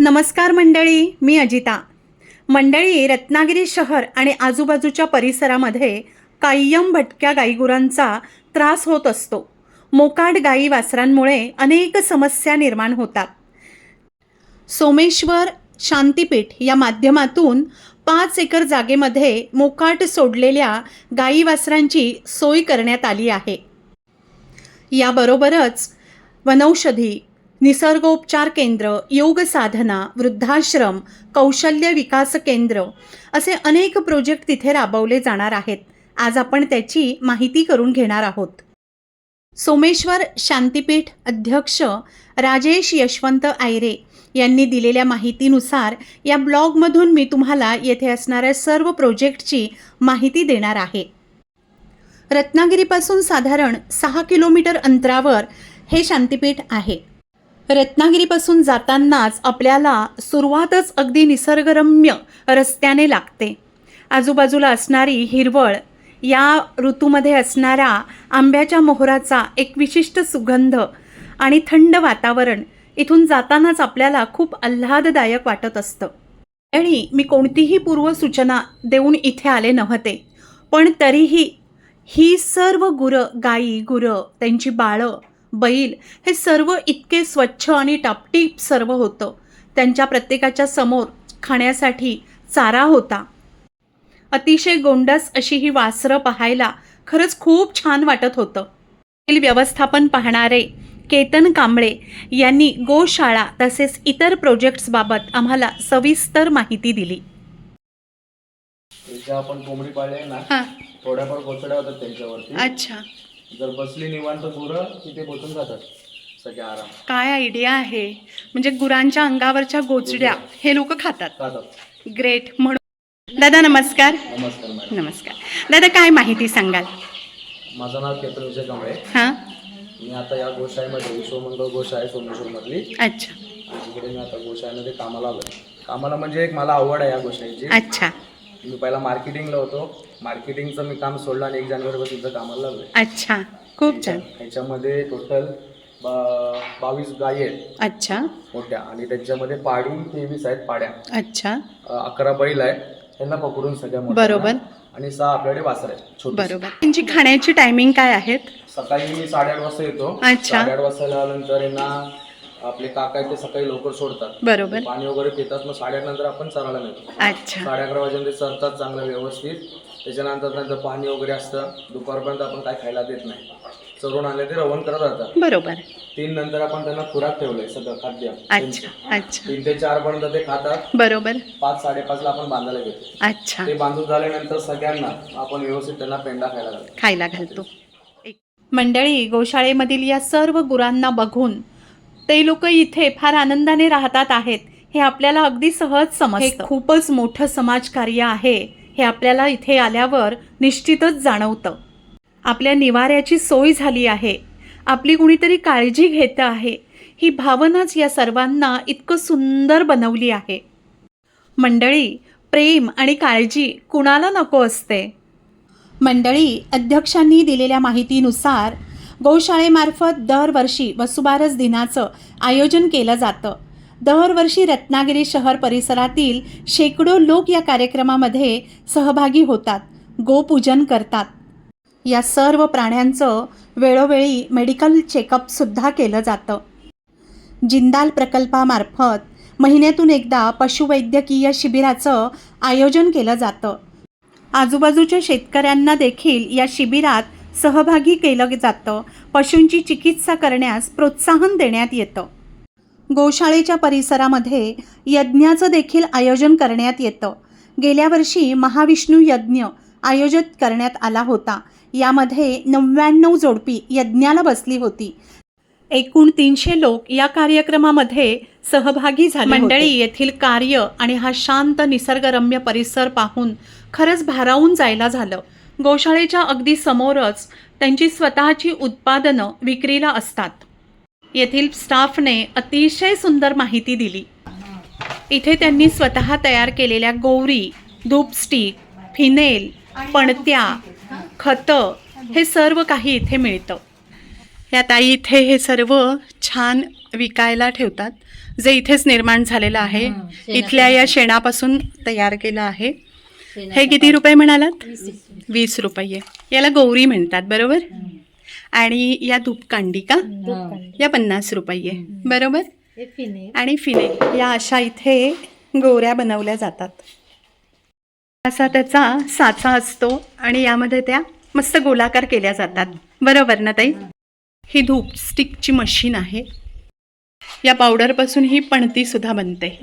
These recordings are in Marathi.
नमस्कार मंडळी, मी अजिता. मंडळी, रत्नागिरी शहर आणि आजूबाजूच्या परिसरामध्ये कायम भटक्या गाईगुरांचा त्रास होत असतो. मोकाट गाई वासरांमुळे अनेक समस्या निर्माण होतात. सोमेश्वर शांतीपीठ या माध्यमातून 5 एकर जागेमध्ये मोकाट सोडलेल्या गाई वासरांची सोय करण्यात आली आहे. याबरोबरच वनौषधी, निसर्गोपचार केंद्र, योग साधना, वृद्धाश्रम, कौशल्य विकास केंद्र असे अनेक प्रोजेक्ट तिथे राबवले जाणार आहेत. आज आपण त्याची माहिती करून घेणार आहोत. सोमेश्वर शांतीपीठ अध्यक्ष राजेश यशवंत आयरे यांनी दिलेल्या माहितीनुसार या ब्लॉगमधून मी तुम्हाला येथे असणाऱ्या सर्व प्रोजेक्टची माहिती देणार आहे. रत्नागिरीपासून साधारण 6 किलोमीटर अंतरावर हे शांतीपीठ आहे. रत्नागिरीपासून जातानाच आपल्याला सुरुवातच अगदी निसर्गरम्य रस्त्याने लागते. आजूबाजूला असणारी हिरवळ, या ऋतूमध्ये असणारा आंब्याच्या मोहराचा एक विशिष्ट सुगंध आणि थंड वातावरण इथून जातानाच आपल्याला खूप आल्हाददायक वाटत असतं. आणि मी कोणतीही पूर्वसूचना देऊन इथे आले नव्हते, पण तरीही ही सर्व गाई, गुरं, त्यांची बाळं, बैल हे सर्व इतके स्वच्छ आणि टापटीप सर्व होतं. त्यांच्या प्रत्येकाच्या समोर खाण्यासाठी चारा होता. अतिशय गोंडस अशी ही वासरं पाहायला खरंच खूप छान वाटत होतं. व्यवस्थापन पाहणारे केतन कांबळे यांनी गोशाळा तसेच इतर प्रोजेक्ट्सबाबत आम्हाला सविस्तर माहिती दिली. आपण कोंबडी पाळले ना, थोड्याफार गोचड्या होतात त्यांच्यावरती. अच्छा, जर बसली निवांत गुरं तिथे बसून जातात सगळे आराम. काय आयडिया आहे. म्हणजे गुरांच्या अंगावरच्या गोचड्या हे लोक खातात. ग्रेट. म्हणून दादा नमस्कार. नमस्कार मॅडम. नमस्कार दादा, काय माहिती सांगाल? माझं नाव केतन विजय कांबळे. हां, मी आता या गोशाळेमध्ये विश्वमंगल गोशाळा सोमेश्वरमधली. अच्छा. आणि तिकडे मी आता गोशाळेमध्ये कामाला आलो. कामाला म्हणजे एक मला आवड आहे या गोशाळेची. अच्छा. मी पहिला मार्केटिंगला होतो. मार्केटिंगचं मी काम सोडलं आणि 1 जानेवारीपासून इथं कामाला लागलो. अच्छा, खूप छान. ह्याच्यामध्ये टोटल 22 गायी आहेत. अच्छा. मोठ्या. आणि त्यांच्यामध्ये पाडी 23 आहेत पाड्या. अच्छा. 11 बैल आहेत. त्यांना पकडून सगळ्या मोठ्या. बरोबर. आणि 6 आपल्याकडे वासर आहेत छोटे. बरोबर. त्यांची खाण्याची टायमिंग काय आहेत? सकाळी मी 8:30 वाजता येतो. अच्छा. 8:30 वाजता आल्यानंतर यांना आपले काका आहेत ते सकाळी लवकर सोडतात. बरोबर. पाणी वगैरे पितात. मग 8:30 नंतर आपण चरायला नेतो. अच्छा. 11:30 वाजेपर्यंत चरतात चांगलं व्यवस्थित. त्याच्यानंतर नंतर पाणी वगैरे असतं. दुपारपर्यंत आपण काय खायला देत नाही. चरून आणले ते रवण करत राहतात. बरोबर. 3 नंतर आपण त्यांना खुराक ठेवलंय सगळं खाद्य. अच्छा. अच्छा. 3 ते 4 पर्यंत ते खातात. बरोबर. 5-5:30 ला आपण बांधायला घेतो. अच्छा. ते बांधून झाल्यानंतर सगळ्यांना आपण व्यवस्थित त्यांना पेंडा खायला घालतो. मंडळी, गोशाळेमधील या सर्व गुरांना बघून ते लोक इथे फार आनंदाने राहतात आहेत हे आपल्याला अगदी सहज समजतं. खूपच मोठं समाजकार्य आहे हे आपल्याला इथे आल्यावर निश्चितच जाणवतं. आपल्या निवाऱ्याची सोय झाली आहे, आपली कुणीतरी काळजी घेतं आहे, ही भावनाच या सर्वांना इतकं सुंदर बनवली आहे. मंडळी, प्रेम आणि काळजी कुणाला नको असते. मंडळी, अध्यक्षांनी दिलेल्या माहितीनुसार गोशाळेमार्फत दरवर्षी वसुबारस दिनाचं आयोजन केलं जातं. दरवर्षी रत्नागिरी शहर परिसरातील शेकडो लोक या कार्यक्रमामध्ये सहभागी होतात, गोपूजन करतात. या सर्व प्राण्यांचं वेळोवेळी मेडिकल चेकअपसुद्धा केलं जातं. जिंदाल प्रकल्पामार्फत महिन्यातून एकदा पशुवैद्यकीय शिबिराचं आयोजन केलं जातं. आजूबाजूच्या शेतकऱ्यांना देखील या शिबिरात सहभागी केलं जातं. पशूंची चिकित्सा करण्यास प्रोत्साहन देण्यात येतं. गोशाळेच्या परिसरामध्ये यज्ञाचं देखील आयोजन करण्यात येतं. गेल्या वर्षी महाविष्णू यज्ञ आयोजित करण्यात आला होता. यामध्ये 99 जोडपी यज्ञाला बसली होती. एकूण 300 लोक या कार्यक्रमामध्ये सहभागी झाले. मंडळी, येथील कार्य आणि हा शांत निसर्गरम्य परिसर पाहून खरंच भारावून जायला झालं. गोशाळेच्या अगदी समोरच त्यांची स्वतःची उत्पादनं विक्रीला असतात. येथील स्टाफने अतिशय सुंदर माहिती दिली. इथे त्यांनी स्वतः तयार केलेल्या गौरी, धूप स्टिक, फिनेल, पणत्या, खतं हे सर्व काही इथे मिळतं. या ताई इथे हे सर्व छान विकायला ठेवतात, जे इथेच निर्माण झालेलं आहे. इथल्या या शेणापासून तयार केलं आहे. हे किती रुपये म्हणालात? 20 रुपये. याला गौरी म्हणतात बरोबर. आणि या धूपकांडी का, या 50 रुपये बरोबर. आणि फिने या अशा इथे गोऱ्या बनवल्या जातात. असा त्याचा साचा असतो आणि यामध्ये त्या मस्त गोलाकार केल्या जातात बरोबर ना ताई. ही धूप स्टिकची मशीन आहे. या पावडरपासून ही पणती सुद्धा बनते.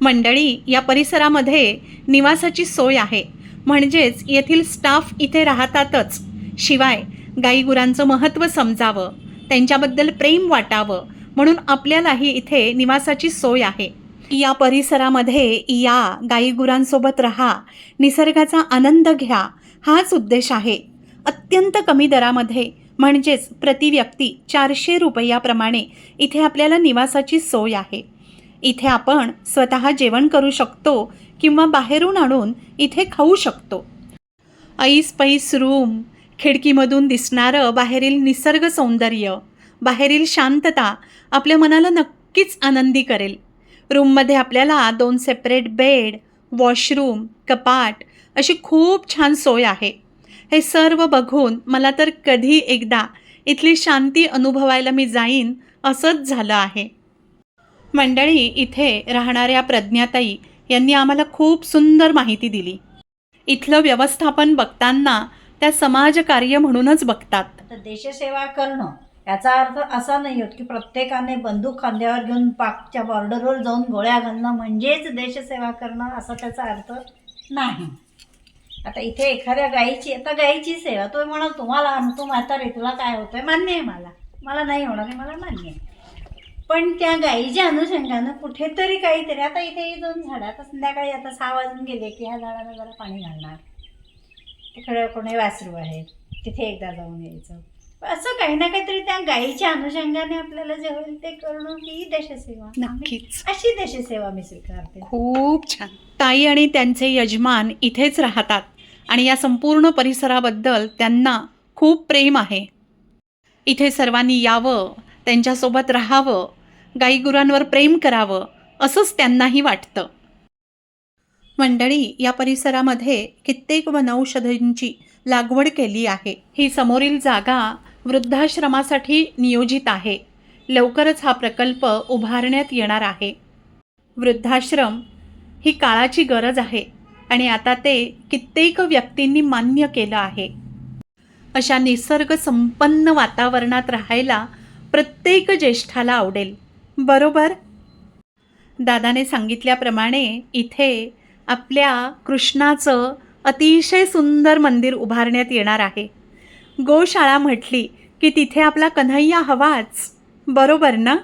मंडळी, या परिसरामध्ये निवासाची सोय आहे, म्हणजेच येथील स्टाफ इथे राहतातच. शिवाय गाईगुरांचं महत्त्व समजावं, त्यांच्याबद्दल प्रेम वाटावं म्हणून आपल्यालाही इथे निवासाची सोय आहे. या परिसरामध्ये या गाईगुरांसोबत राहा, निसर्गाचा आनंद घ्या, हाच उद्देश आहे. अत्यंत कमी दरामध्ये म्हणजेच प्रति व्यक्ती 400 रुपयाप्रमाणे इथे आपल्याला निवासाची सोय आहे. इथे आपण स्वतः जेवण करू शकतो किंवा बाहेरून आणून इथे खाऊ शकतो. ऐस पैस रूम, खिडकीमधून दिसणारं बाहेरील निसर्ग सौंदर्य, बाहेरील शांतता आपल्या मनाला नक्कीच आनंदी करेल. रूममध्ये आपल्याला 2 सेपरेट बेड, वॉशरूम, कपाट अशी खूप छान सोय आहे. हे सर्व बघून मला तर कधी एकदा इथली शांती अनुभवायला मी जाईन असंच झालं आहे. मंडळी, इथे राहणाऱ्या प्रज्ञाताई यांनी आम्हाला खूप सुंदर माहिती दिली. इथलं व्यवस्थापन बघताना त्या समाजकार्य म्हणूनच बघतात. आता देशसेवा करणं याचा अर्थ असा नाही होत की प्रत्येकाने बंदूक खांद्यावर घेऊन पाकच्या बॉर्डरवर जाऊन गोळ्या घालणं म्हणजेच देशसेवा करणं असा त्याचा अर्थ नाही. आता इथे एखाद्या गायीची, आता गायीची सेवा, तो म्हणाल तुम्हाला आणतो म्हातारे, तुला काय होतंय, मान्य आहे, मला नाही होणार हे मला मान्य आहे. पण त्या गायीच्या अनुषंगानं कुठेतरी काहीतरी, आता इथे ही 2 झाडं, आता संध्याकाळी आता 6 वाजून गेले की ह्या झाडाला जरा पाणी घालणार, तिकडे कोणी वासरू आहे तिथे एकदा जाऊन यायचं, असं काही ना काहीतरी त्या गायीच्या अनुषंगाने आपल्याला जे होईल ते करणं ही देशसेवा. नक्कीच अशी देशसेवा मी स्वीकारते. खूप छान. ताई आणि त्यांचे यजमान इथेच राहतात आणि या संपूर्ण परिसराबद्दल त्यांना खूप प्रेम आहे. इथे सर्वांनी यावं, त्यांच्यासोबत राहावं, गाईगुरांवर प्रेम करावं असंच त्यांनाही वाटतं. मंडळी, या परिसरामध्ये कित्येक वनौषधींची लागवड केली आहे. ही समोरील जागा वृद्धाश्रमासाठी नियोजित आहे. लवकरच हा प्रकल्प उभारण्यात येणार आहे. वृद्धाश्रम ही काळाची गरज आहे आणि आता ते कित्येक व्यक्तींनी मान्य केलं आहे. अशा निसर्ग संपन्न वातावरणात राहायला प्रत्येक ज्येष्ठाला आवडेल बरोबर. दादाने सांगितल्याप्रमाणे इथे आपल्या कृष्णाचं अतिशय सुंदर मंदिर उभारण्यात येणार आहे. गोशाळा म्हटली की तिथे आपला कन्हैया हवाच बरोबर ना.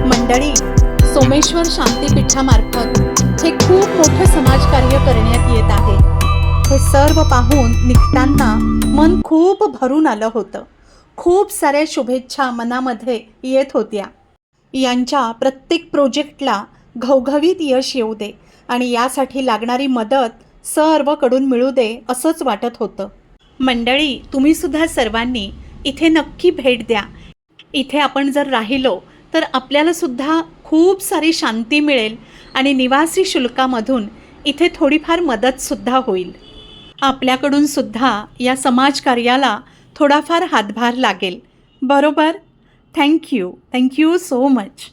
मंडळी, सोमेश्वर शांतीपीठामार्फत हे खूप मोठं समाजकार्य करण्यात येत आहे. हे सर्व पाहून निघताना मन खूप भरून आलं होतं. खूप साऱ्या शुभेच्छा मनामध्ये येत होत्या. यांच्या प्रत्येक प्रोजेक्टला घवघवीत यश येऊ दे आणि यासाठी लागणारी मदत सर्वकडून मिळू दे असंच वाटत होतं. मंडळी, तुम्हीसुद्धा सर्वांनी इथे नक्की भेट द्या. इथे आपण जर राहिलो तर आपल्यालासुद्धा खूप सारी शांती मिळेल आणि निवासी शुल्कामधून इथे थोडीफार मदतसुद्धा होईल. आपल्याकडून सुद्धा या समाजकार्याला थोडाफार हातभार लागेल. बरोबर? Thank you so much.